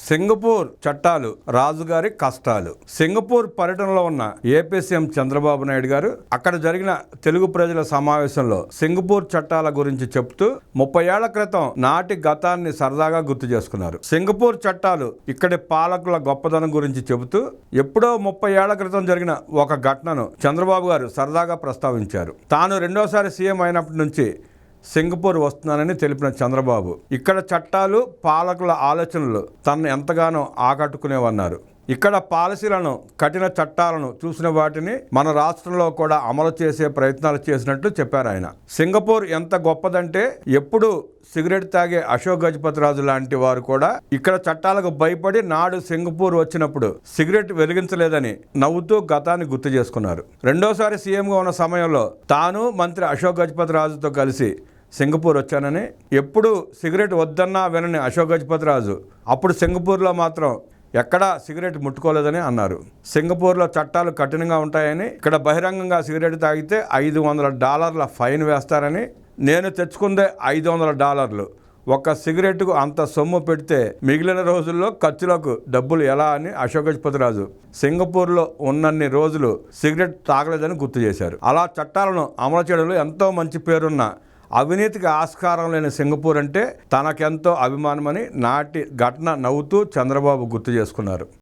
Singapore చట్టాలు రాజుగారి కష్టాలు. సింగపూర్ పర్యటనలో ఉన్న ఏపీ సీఎం చంద్రబాబు నాయుడు గారు అక్కడ జరిగిన తెలుగు ప్రజల సమావేశంలో సింగపూర్ చట్టాల గురించి చెప్తూ 30 ఏళ్ల క్రితం నాటి గతాన్ని సరదాగా గుర్తు చేసుకున్నారు. సింగపూర్ చట్టాలు ఇక్కడి పాలకుల గొప్పదనం గురించి చెబుతూ ఎప్పుడో 30 ఏళ్ల క్రితం జరిగిన ఒక ఘటనను చంద్రబాబు గారు సరదాగా ప్రస్తావించారు. తాను రెండోసారి సీఎం అయినప్పటి నుంచి సింగపూర్ వస్తున్నానని తెలిపిన చంద్రబాబు ఇక్కడ చట్టాలు పాలకుల ఆలోచనలు తనను ఎంతగానో ఆకట్టుకునేవన్నారు. ఇక్కడ పాలసీలను కఠిన చట్టాలను చూసిన వాటిని మన రాష్ట్రంలో కూడా అమలు చేసే ప్రయత్నాలు చేసినట్లు చెప్పారు ఆయన. సింగపూర్ ఎంత గొప్పదంటే ఎప్పుడు సిగరెట్ తాగే అశోక్ గజపతి రాజు లాంటి వారు కూడా ఇక్కడ చట్టాలకు భయపడి నాడు సింగపూర్ వచ్చినప్పుడు సిగరెట్ వెలిగించలేదని నవ్వుతూ గతాన్ని గుర్తు చేసుకున్నారు. రెండోసారి సీఎంగా ఉన్న సమయంలో తాను మంత్రి అశోక్ గజపతి రాజుతో కలిసి సింగపూర్ వచ్చానని, ఎప్పుడు సిగరెట్ వద్దన్నా వినని అశోక్ గజపతి రాజు అప్పుడు సింగపూర్లో మాత్రం ఎక్కడా సిగరెట్ ముట్టుకోలేదని అన్నారు. సింగపూర్లో చట్టాలు కఠినంగా ఉంటాయని, ఇక్కడ బహిరంగంగా సిగరెట్ తాగితే $500 ఫైన్ వేస్తారని, నేను తెచ్చుకుందే $500, ఒక్క సిగరెట్కు అంత సొమ్ము పెడితే మిగిలిన రోజుల్లో ఖర్చులకు డబ్బులు ఎలా అని అశోక్ గజపతి రాజు సింగపూర్లో ఉన్నన్ని రోజులు సిగరెట్ తాగలేదని గుర్తు చేశారు. అలా చట్టాలను అమలు చేయడంలో ఎంతో మంచి పేరున్న అవినీతికి ఆస్కారం లేని సింగపూర్ అంటే తనకెంతో అభిమానమని నాటి ఘటన నవ్వుతూ చంద్రబాబు గుర్తు చేసుకున్నారు.